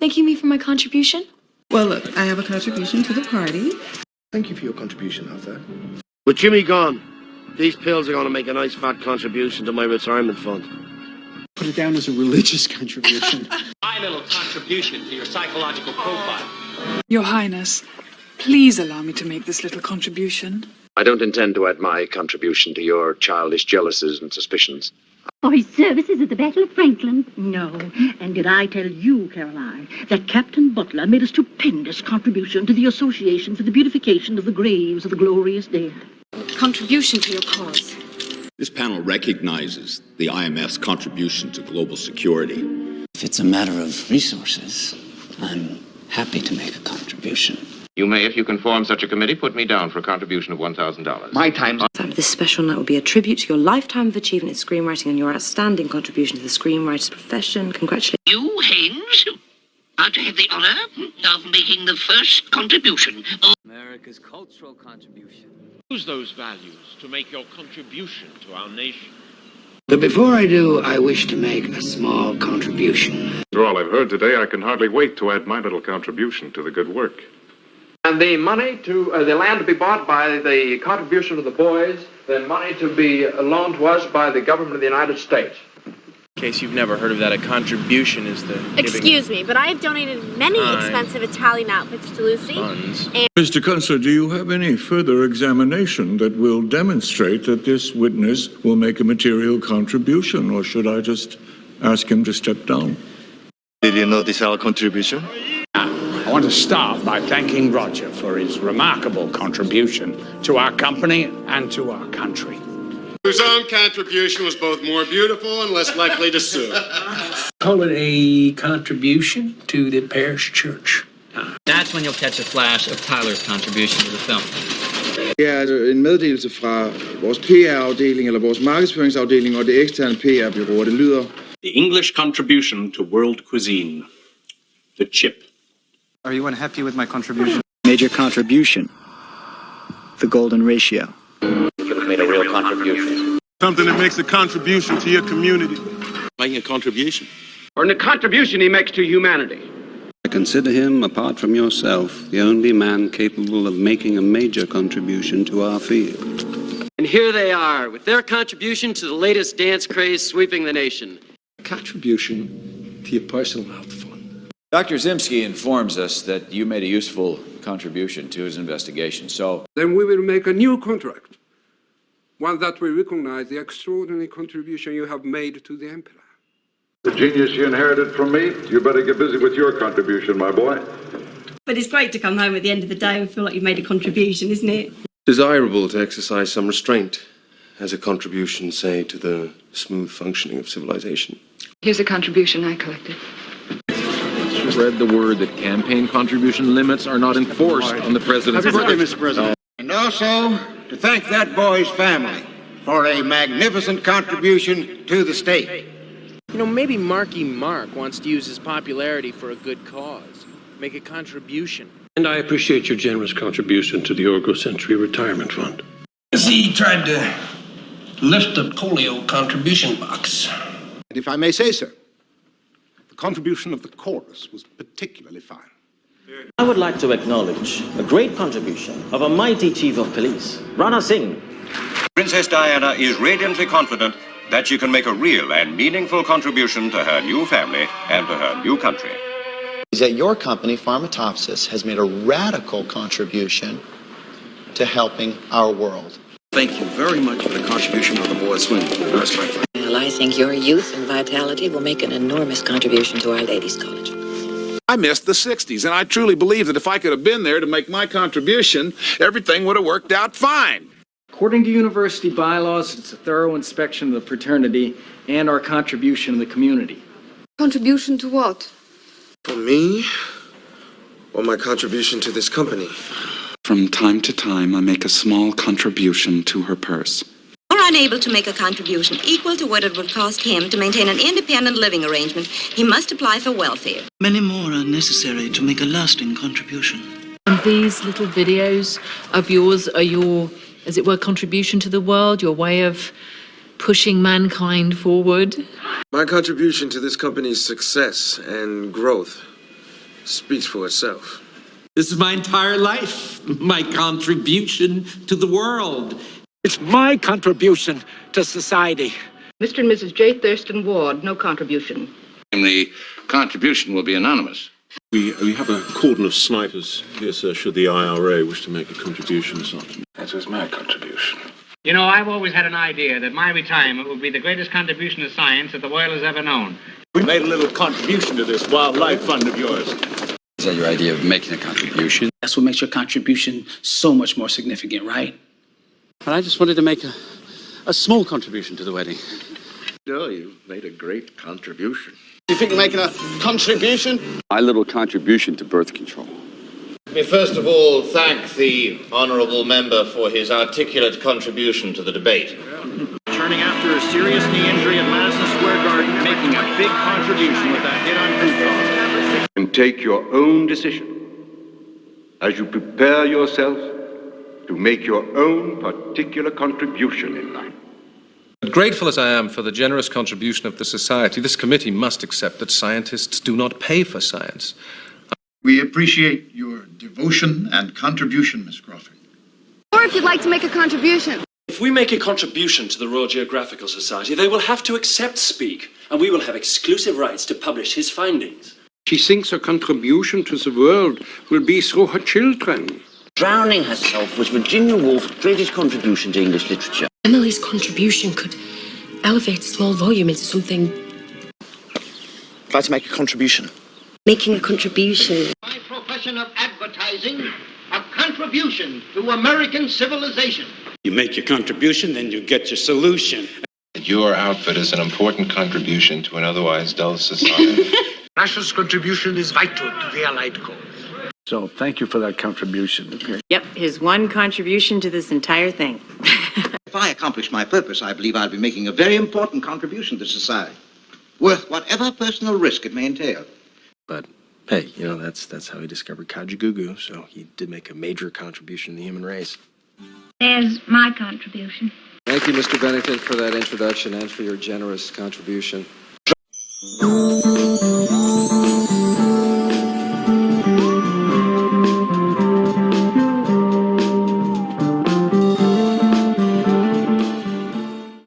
thanking me for my contribution? Well, look, I have a contribution to the party. Thank you for your contribution, Arthur. With Jimmy gone, these pills are going to make a nice fat contribution to my retirement fund. Put it down as a religious contribution. My little contribution to your psychological profile. Your Highness, please allow me to make this little contribution. I don't intend to add my contribution to your childish jealousies and suspicions. For his services at the Battle of Franklin. No. And did I tell you, Caroline, that Captain Butler made a stupendous contribution to the Association for the Beautification of the Graves of the Glorious Dead? Contribution to your cause. This panel recognizes the IMF's contribution to global security. If it's a matter of resources, I'm happy to make a contribution. You may, if you can form such a committee, put me down for a contribution of $1,000. My time's up. This special night will be a tribute to your lifetime of achievement in screenwriting and your outstanding contribution to the screenwriter's profession. Congratulations. You, Haynes, are to have the honor of making the first contribution. America's cultural contribution. Use those values to make your contribution to our nation. But before I do, I wish to make a small contribution. After all I've heard today, I can hardly wait to add my little contribution to the good work. And the money to, the land to be bought by the contribution of the boys, the money to be loaned to us by the government of the United States. In case you've never heard of that, a contribution is the Excuse me, but I have donated many expensive Italian outfits to Lucy. funds. Mr. Kunstler, do you have any further examination that will demonstrate that this witness will make a material contribution, or should I just ask him to step down? Did you notice our contribution? I want to start by thanking Roger for his remarkable contribution to our company and to our country. Whose own contribution was both more beautiful and less likely to sue. Call it a contribution to the parish church. That's when you'll catch a flash of Tyler's contribution to the film. Det er en meddelelse fra vores PR-afdeling, eller vores markedsføringsafdeling og det eksterne PR-bureau, og det lyder: The English contribution to world cuisine. The chip. Are you unhappy with my contribution? Major contribution. The golden ratio. You've made a real contribution. Something that makes a contribution to your community. Making a contribution. Or the contribution he makes to humanity. I consider him, apart from yourself, the only man capable of making a major contribution to our field. And here they are, with their contribution to the latest dance craze sweeping the nation. Contribution to your personal health fund. Dr. Zimski informs us that you made a useful contribution to his investigation, so... Then we will make a new contract. One that will recognize the extraordinary contribution you have made to the Emperor. The genius you inherited from me, you better get busy with your contribution, my boy. But it's great to come home at the end of the day and feel like you've made a contribution, isn't it? Desirable to exercise some restraint as a contribution, say, to the smooth functioning of civilization. Here's a contribution I collected. Spread the word that campaign contribution limits are not enforced on the president's Happy birthday, Mr. President. And also to thank that boy's family for a magnificent contribution to the state. You know, maybe Marky Mark wants to use his popularity for a good cause. Make a contribution. And I appreciate your generous contribution to the Orgo-Century Retirement Fund. He tried to lift the polio contribution box. And if I may say so, the contribution of the chorus was particularly fine. I would like to acknowledge a great contribution of a mighty chief of police, Rana Singh. Princess Diana is radiantly confident that she can make a real and meaningful contribution to her new family and to her new country. Is that your company, Pharmatopsis, has made a radical contribution to helping our world. Thank you very much for the contribution of the boys' swim. That's my friend. Well, I think your youth and vitality will make an enormous contribution to Our Ladies' College. I missed the 60s, and I truly believe that if I could have been there to make my contribution, everything would have worked out fine. According to university bylaws, it's a thorough inspection of the fraternity and our contribution to the community. Contribution to what? For me, or my contribution to this company? From time to time, I make a small contribution to her purse. Or unable to make a contribution equal to what it would cost him to maintain an independent living arrangement, he must apply for welfare. Many more are necessary to make a lasting contribution. And these little videos of yours are your, as it were, contribution to the world, your way of pushing mankind forward? My contribution to this company's success and growth speaks for itself. This is my entire life, my contribution to the world. It's my contribution to society. Mr. and Mrs. J. Thurston Ward, no contribution. The contribution will be anonymous. We have a cordon of snipers here, sir, should the IRA wish to make a contribution this afternoon. That is my contribution. You know, I've always had an idea that my retirement would be the greatest contribution to science that the world has ever known. We made a little contribution to this wildlife fund of yours. Is that your idea of making a contribution? That's what makes your contribution so much more significant, right? And I just wanted to make a small contribution to the wedding. Oh, you made a great contribution. Do you think you're making a contribution? My little contribution to birth control. Let me first of all thank the honourable member for his articulate contribution to the debate. Turning after a serious knee injury at Madison Square Garden, making a big contribution with that hit on food. And take your own decision as you prepare yourself to make your own particular contribution in life. Grateful as I am for the generous contribution of the society, this committee must accept that scientists do not pay for science. We appreciate your devotion and contribution, Miss Crawford. Or if you'd like to make a contribution. If we make a contribution to the Royal Geographical Society, they will have to accept Speak, and we will have exclusive rights to publish his findings. She thinks her contribution to the world will be through her children. Drowning herself was Virginia Woolf's greatest contribution to English literature. Emily's contribution could elevate a small volume into something. I'd like to make a contribution. Making a contribution. My profession of advertising, a contribution to American civilization. You make your contribution, then you get your solution. Your outfit is an important contribution to an otherwise dull society. Russia's contribution is vital to the Allied cause. So thank you for that contribution. Okay? Yep, his one contribution to this entire thing. If I accomplish my purpose, I believe I'll be making a very important contribution to society, worth whatever personal risk it may entail. But, hey, you know, that's how he discovered Kajagoogoo, so he did make a major contribution to the human race. There's my contribution. Thank you, Mr. Bennington, for that introduction and for your generous contribution.